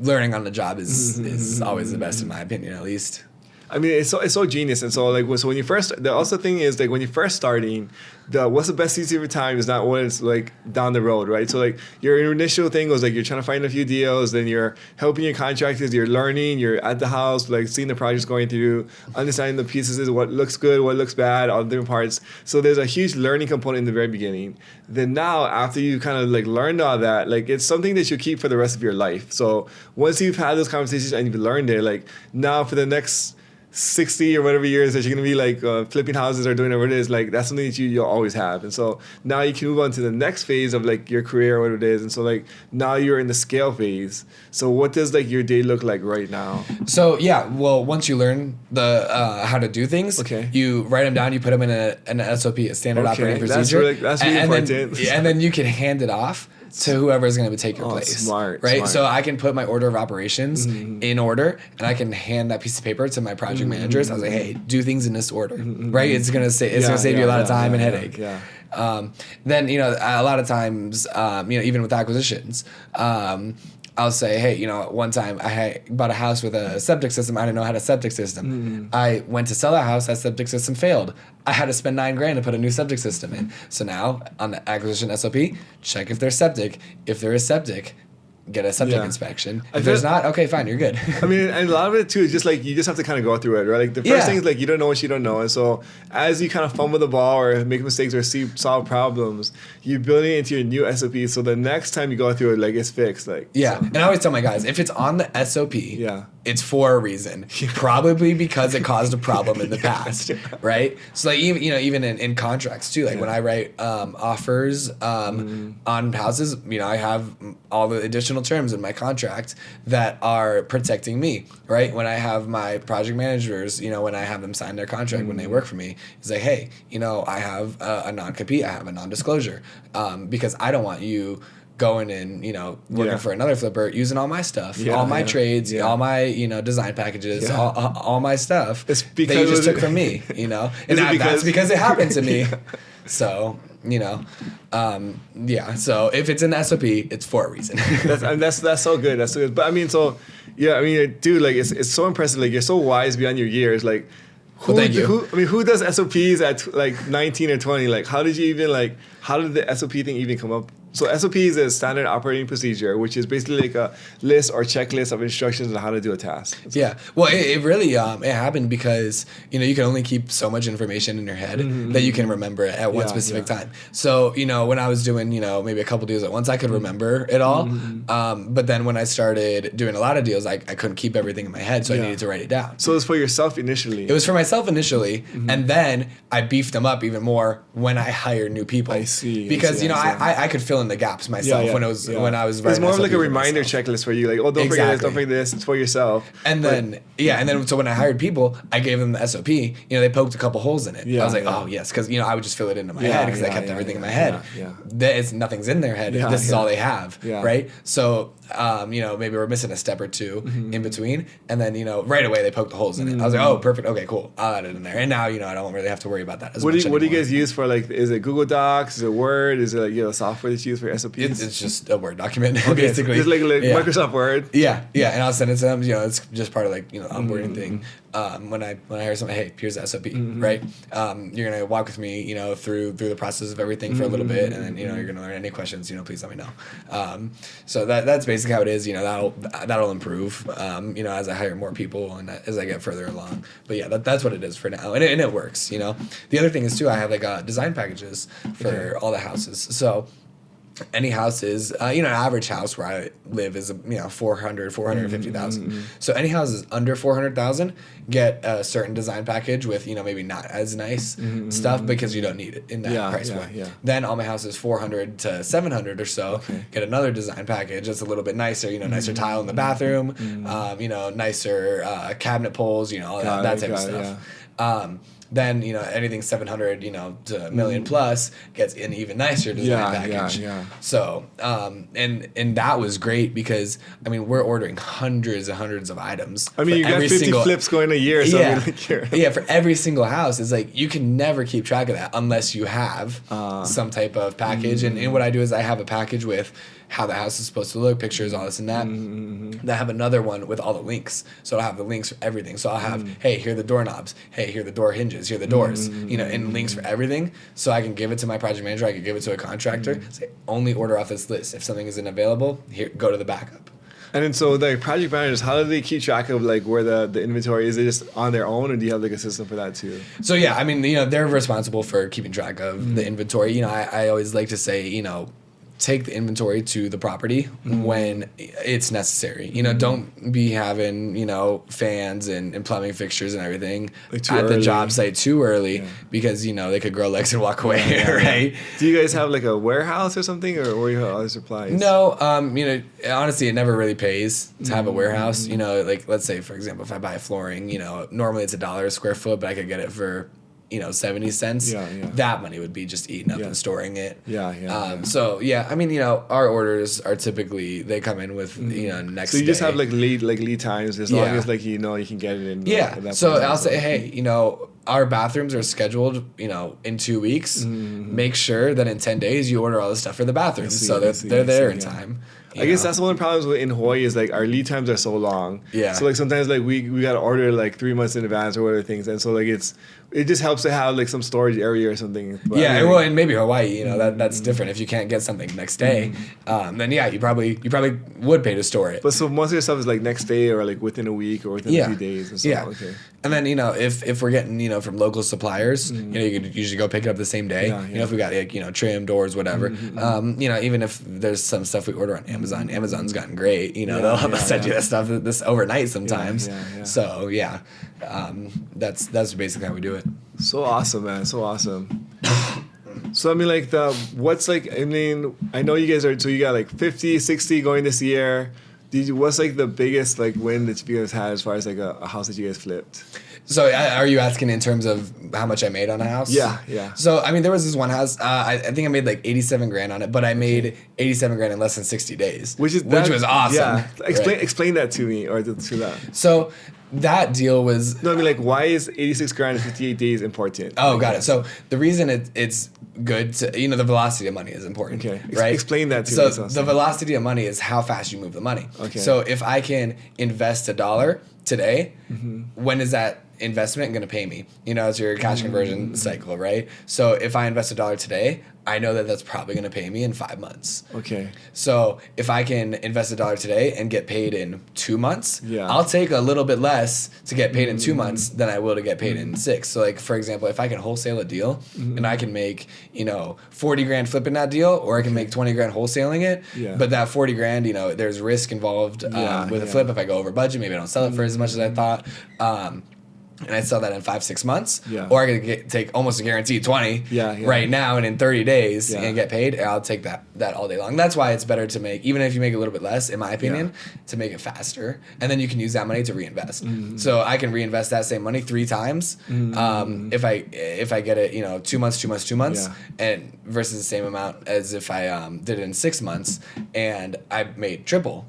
learning on the job is always the best in my opinion, at least. I mean, it's so genius, and so when you first, the also thing is like when you're first starting, what's the best use of your time is not what it's like down the road, right? So like your initial thing was like you're trying to find a few deals, then you're helping your contractors, you're learning, you're at the house, like seeing the projects going through, understanding the pieces, what looks good, what looks bad, all the different parts. So there's a huge learning component in the very beginning. Then now, after you kind of like learned all that, like it's something that you keep for the rest of your life. So once you've had those conversations and you've learned it, like now for the next 60 or whatever years that you're going to be like flipping houses or doing whatever it is, like that's something that you'll always have. And so now you can move on to the next phase of like your career or whatever it is. And so like now you're in the scale phase. So what does like your day look like right now? So once you learn the how to do things, you write them down, you put them in an SOP, a standard operating procedure. That's really important. And then you can hand it off to whoever is going to take your place. Smart. So I can put my order of operations in order, and I can hand that piece of paper to my project managers. I was like, hey, do things in this order, right? It's gonna save you a lot of time and headache. Then a lot of times, even with acquisitions, I'll say, hey, one time I bought a house with a septic system. I didn't know how to septic system. I went to sell that house. That septic system failed. I had to spend $9,000 to put a new septic system in. So now on the acquisition SOP, check if there's septic. If there is septic, get a septic inspection. If there's not, okay, fine, you're good. I mean, and a lot of it too is just like you just have to kind of go through it, right? Like the first thing is like you don't know what you don't know, and so as you kind of fumble the ball or make mistakes or solve problems, you build it into your new SOP. So the next time you go through it, like it's fixed. Like and I always tell my guys, if it's on the SOP, it's for a reason. Probably because it caused a problem in the past, right? So like even in contracts too, like when I write offers on houses, I have all the additional terms in my contract that are protecting me, right? When I have my project managers, when I have them sign their contract when they work for me, it's like, hey, I have a non-compete, I have a non-disclosure, because I don't want you going and working for another flipper using all my stuff, all my trades, all my design packages, all my stuff that you just took from me, and that's because it happened to me. So so if it's in the SOP, it's for a reason. that's so good. That's so good. But I mean, dude, like it's so impressive. Like you're so wise beyond your years. Like who does SOPs at like 19 or 20? Like how did the SOP thing even come up? So SOP is a standard operating procedure, which is basically like a list or checklist of instructions on how to do a task. Well, it really it happened because you can only keep so much information in your head that you can remember it at one specific time. So when I was doing maybe a couple deals at once, I could remember it all. But then when I started doing a lot of deals, I couldn't keep everything in my head, so I needed to write it down. So it was for yourself initially. It was for myself initially, and then I beefed them up even more when I hired new people. I see. Because I could fill in the gaps myself when I was writing. It's more of like a reminder checklist for you, like, don't forget this, don't forget this. It's for yourself. And then so when I hired people, I gave them the SOP. They poked a couple holes in it. I was like, oh yes, because I would just fill it into my head because I kept everything in my head. Nothing's in their head. This is all they have, right? So maybe we're missing a step or two in between, and then right away they poked the holes in it. I was like, oh, perfect, okay, cool, I'll add it in there. And now I don't really have to worry about that as much. What do you guys use for, like, is it Google Docs, is it Word, is it like software that's used for SOPs? It's just a Word document, basically. It's like Microsoft Word. Yeah, and I'll send it to them. It's just part of onboarding thing. When I hear something, hey, here's the SOP, right? You're gonna walk with me, through the process of everything for a little bit, and then you're gonna learn any questions. Please let me know. So that's basically how it is. That'll improve. As I hire more people and as I get further along. But that's what it is for now, and it works. The other thing is too, I have design packages for all the houses. So any houses, an average house where I live is 450,000. So any houses under 400,000 get a certain design package with maybe not as nice stuff because you don't need it in that price point. Then all my houses 400 to 700 or so get another design package that's a little bit nicer. Nicer tile in the bathroom. Nicer cabinet poles. All that type of stuff. Then, anything 700, to a million plus gets an even nicer design package. Yeah. So, and that was great because, we're ordering hundreds and hundreds of items. You got 50 flips going a year. So yeah, for every single house. It's like, you can never keep track of that unless you have some type of package. And what I do is I have a package with how the house is supposed to look, pictures, all this and that. Then I have another one with all the links. So I'll have the links for everything. So I'll have, hey, here are the doorknobs. Hey, here are the door hinges. Here are the doors. And links for everything. So I can give it to my project manager. I can give it to a contractor. Say, only order off this list. If something isn't available, here, go to the backup. And then so the project managers, how do they keep track of where the inventory is? Is it just on their own, or do you have a system for that too? So yeah, they're responsible for keeping track of the inventory. I always like to say, take the inventory to the property when it's necessary. Don't be having, fans and plumbing fixtures and everything at the job site too early because, they could grow legs and walk away, right? Do you guys have a warehouse or something, or where you have other supplies? No, honestly, it never really pays to have a warehouse. Let's say, for example, if I buy flooring, normally it's $1 a square foot, but I could get it for 70 cents, that money would be just eaten up and storing it. So our orders are typically, they come in with, next day. So you just have lead times as long as you can get it in. Yeah. So I'll say, hey, our bathrooms are scheduled, in 2 weeks. Make sure that in 10 days you order all the stuff for the bathrooms so that they're there in time. I guess that's one of the problems in Hawaii is our lead times are so long. Yeah. So sometimes we gotta order 3 months in advance or whatever things, and so it just helps to have some storage area or something. But and maybe Hawaii, that's different. If you can't get something next day, then you probably would pay to store it. But so most of your stuff is next day or within a week or within a few days and stuff. Yeah. Okay. And then if we're getting from local suppliers, you could usually go pick it up the same day. If we got trim, doors, whatever. Even if there's some stuff we order on Amazon's gotten great. They'll send you that stuff this overnight sometimes. So that's basically how we do it. So awesome, man. So awesome. So I know you guys you got 50, 60 going this year. What's the biggest win that you guys had as far as a house that you guys flipped? So are you asking in terms of how much I made on a house? Yeah. So there was this one house. I think I made $87,000 on it, but I made $87,000 in less than 60 days, which was awesome. Yeah. Explain that to me or to that. So that deal was why is $86,000 in 58 days important? Oh, got it. So the reason it's good to the velocity of money is important. Okay, right. Explain that to me. So the velocity of money is how fast you move the money. Okay. So if I can invest $1 today, when is that investment going to pay me? It's your cash conversion cycle, right? So if I invest $1 today, I know that that's probably going to pay me in 5 months. Okay. So if I can invest $1 today and get paid in 2 months, I'll take a little bit less to get paid in 2 months than I will to get paid in 6. So for example, if I can wholesale a deal and I can make, $40,000 flipping that deal, or I can make $20,000 wholesaling it, but that $40,000, there's risk involved with a flip. If I go over budget, maybe I don't sell it for as much as I thought. And I sell that in 5-6 months, or I could take almost a guaranteed 20 right now and in 30 days and get paid. I'll take that all day long. That's why it's better to make, even if you make a little bit less, in my opinion, to make it faster, and then you can use that money to reinvest. So I can reinvest that same money 3 times if I get it 2 months, and versus the same amount as if I did it in 6 months and I made triple.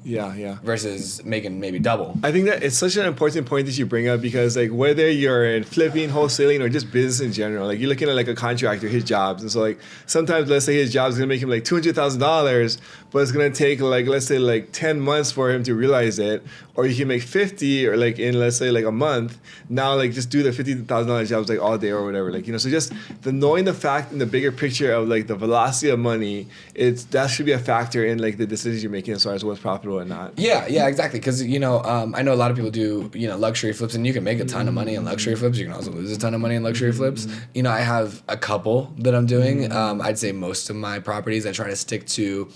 Versus making maybe double. I think that it's such an important point that you bring up because whether you're in flipping, wholesaling, or just business in general, you're looking at a contractor, his jobs, and so sometimes let's say his job is gonna make him $200,000, but it's gonna take let's say 10 months for him to realize it, or you can make 50 or in let's say a month. Now just do the $50,000 jobs all day or whatever. So just knowing the fact and the bigger picture of the velocity of money, that should be a factor in the decisions you're making as far as what's profitable and not. Yeah, exactly. Because I know a lot of people do luxury flips, and you can make a ton of money in luxury flips. You can also lose a ton of money in luxury flips. I have a couple that I'm doing. I'd say most of my properties I try to stick to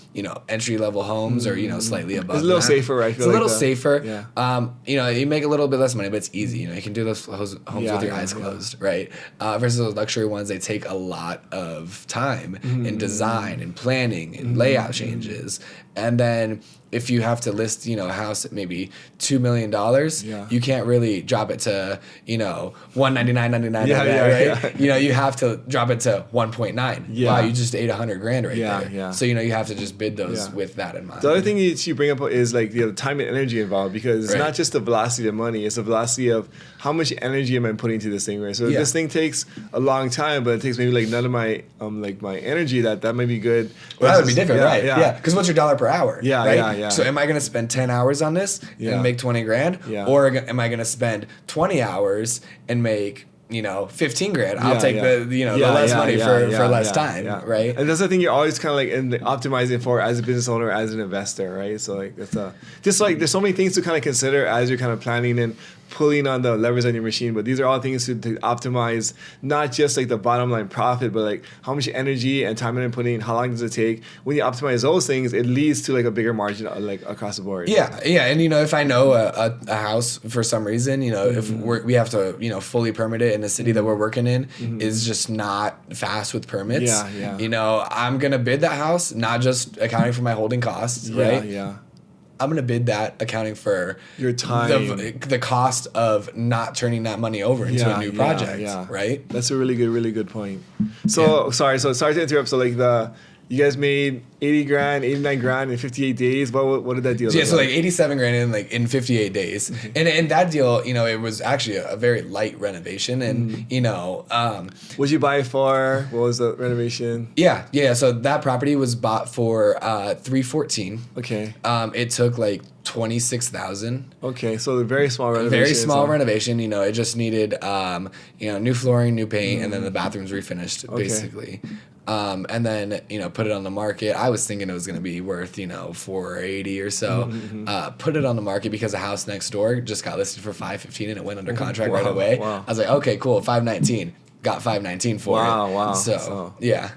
entry level homes or slightly above. It's a little safer, right? It's a little safer. Yeah. You make a little bit less money, but it's easy. You can do those homes with your eyes closed, right? Versus those luxury ones, they take a lot of time in design and planning and layout changes. And then if you have to list, you know, a house at maybe $2 million, you can't really drop it to, you know, $199.99, right? You know, you have to drop it to 1.9. Wow, you just ate $100,000 right there. So, you know, you have to just bid those with that in mind. The other thing you bring up is like the time and energy involved, because it's not just the velocity of money, it's the velocity of how much energy am I putting into this thing, right? So if this thing takes a long time, but it takes maybe like none of my my energy, that might be good. Well, that would be different, right? Yeah. Because what's your dollar per hour? Yeah. So am I going to spend 10 hours on this and make $20,000? Or am I going to spend 20 hours and make, you know, $15,000? I'll take the less money for less time, right? And that's the thing you're always kind of like optimizing for as a business owner, as an investor, right? So like that's just like there's so many things to kind of consider as you're kind of planning and pulling on the levers on your machine. But these are all things to optimize not just like the bottom line profit, but like how much energy and time I'm putting, how long does it take? When you optimize those things, it leads to like a bigger margin like across the board. And you know, if I know a house for some reason, you know, if we have to, you know, fully permit it in the city that we're working in is just not fast with permits, you know, I'm gonna bid that house, not just accounting for my holding costs, right? I'm going to bid that accounting for your time, the cost of not turning that money over into a new project, right? That's a really good point. So sorry to interrupt. So like you guys made $80,000, $89,000 in 58 days. What did that deal? So like $87,000 in 58 days, and that deal, you know, it was actually a very light renovation, and you know, what'd you buy it for? What was the renovation? So that property was bought for $314. Okay. It took like 26,000. Okay, so a very small renovation. Very small renovation. You know, it just needed new flooring, new paint, and then the bathrooms refinished basically. And then, you know, put it on the market. I was thinking it was going to be worth, you know, $480 or so. Put it on the market because a house next door just got listed for $515 and it went under contract right away. I was like, okay, cool, $519. Got $519 for it. Wow. So, yeah.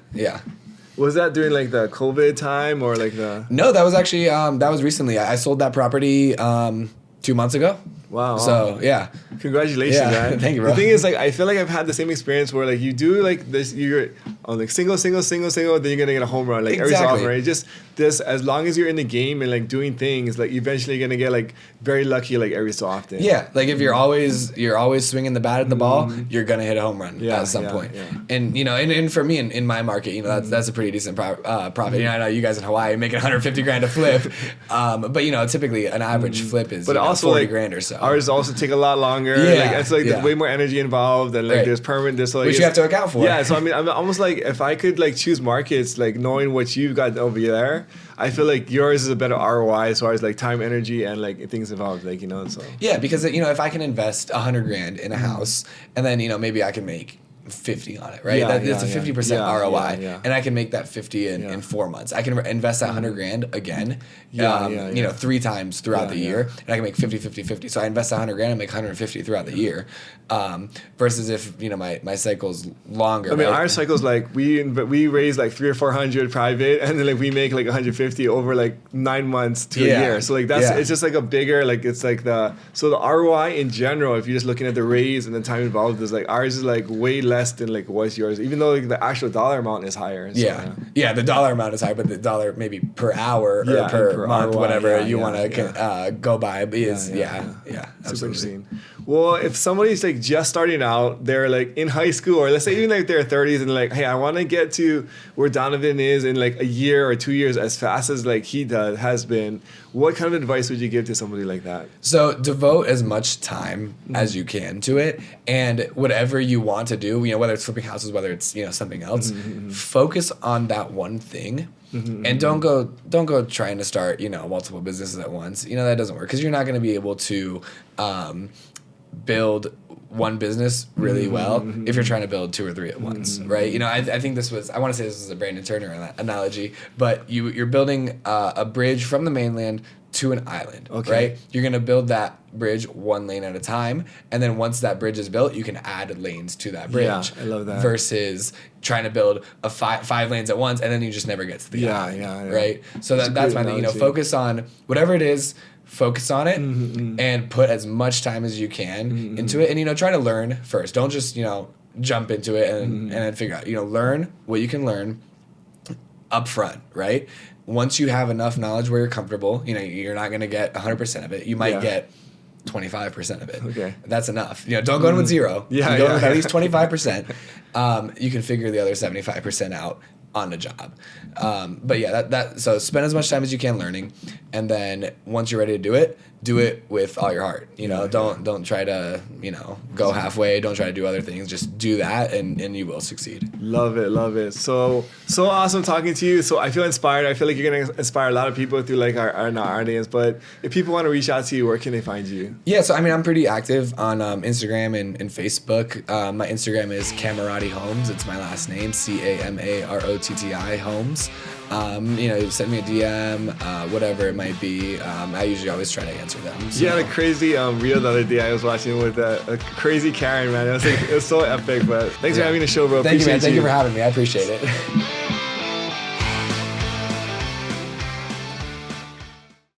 Was that during like the COVID time or like the? No, that was actually that was recently. I sold that property 2 months ago. Wow. So yeah. Congratulations, man. Thank you, bro. The thing is, like, I feel like I've had the same experience where like you do like this, you're on like single, then you're gonna get a home run like every so often, right? Just this, as long as you're in the game and like doing things, like eventually you're gonna get like very lucky like every so often. Yeah, like if you're always swinging the bat at the ball, you're gonna hit a home run at some point. Yeah. And you know, and for me in my market, you know, that's a pretty decent profit. You know, I know you guys in Hawaii making $150,000 a flip, but you know, typically an average flip is also $40,000 or so. Ours also take a lot longer. It's like there's way more energy involved, and like there's permit. There's like which you have to account for. Yeah, so I mean, I'm almost like if I could like choose markets, like knowing what you've got over there, I feel like yours is a better ROI as far as like time, energy, and like things involved. Like, you know, so yeah, because you know, if I can invest $100,000 in a house, and then you know maybe I can make 50 on it, right? That's a 50% ROI, and I can make that 50 in 4 months. I can invest that $100,000 again, you know, 3 times throughout the year, and I can make 50. So I invest $100,000 and make 150 throughout the year. Versus if you know my cycle's longer. I mean, our cycle's like we raise like 300 or 400 private, and then like we make like 150 over like 9 months to a year. So like that's it's just like a bigger like it's like the ROI in general. If you're just looking at the raise and the time involved, is like ours is like way less than like what's yours, even though like the actual dollar amount is higher. So, the dollar amount is higher, but the dollar maybe per hour or per month, ROI, whatever you want to go by is super interesting. Well, if somebody's like just starting out, they're like in high school, or let's say even like their 30s, and like, hey, I want to get to where Donovan is in like a year or 2 years as fast as like he has been. What kind of advice would you give to somebody like that? So devote as much time as you can to it, and whatever you want to do, you know, whether it's flipping houses, whether it's, you know, something else, focus on that one thing. And don't go trying to start, you know, multiple businesses at once. You know, that doesn't work because you're not going to be able to build one business really well if you're trying to build 2 or 3 at once, right? You know, I think I want to say this was a Brandon Turner analogy, but you're building a bridge from the mainland to an island, right? You're going to build that bridge 1 lane at a time, and then once that bridge is built, you can add lanes to that bridge. Yeah, I love that. Versus trying to build a 5 lanes at once, and then you just never get to the island, right? So that's my thing. You know, focus on whatever it is. Focus on it and put as much time as you can into it, and you know, try to learn first. Don't just, you know, jump into it and then figure out. You know, learn what you can learn. upfront, right? Once you have enough knowledge where you're comfortable, you're not going to get 100% of it. You might get 25% of it. Okay. That's enough. Don't go in with zero. Yeah. Go in with at least 25%. You can figure the other 75% out on the job. But yeah, so spend as much time as you can learning, and then once you're ready to do it with all your heart. Don't try to, go halfway. Don't try to do other things. Just do that, and you will succeed. Love it. So awesome talking to you. So I feel inspired. I feel like you're gonna inspire a lot of people through like our audience. But if people want to reach out to you, where can they find you? Yeah, so I'm pretty active on Instagram and Facebook. My Instagram is Camarotti Homes. It's my last name, Camarotti Homes. Send me a DM, whatever it might be. I usually always try to answer them. So. You had a crazy reel the other day I was watching with a crazy Karen, man. It was so epic. But thanks for having the show, bro. Thank you, man. Thank you for having me. I appreciate it.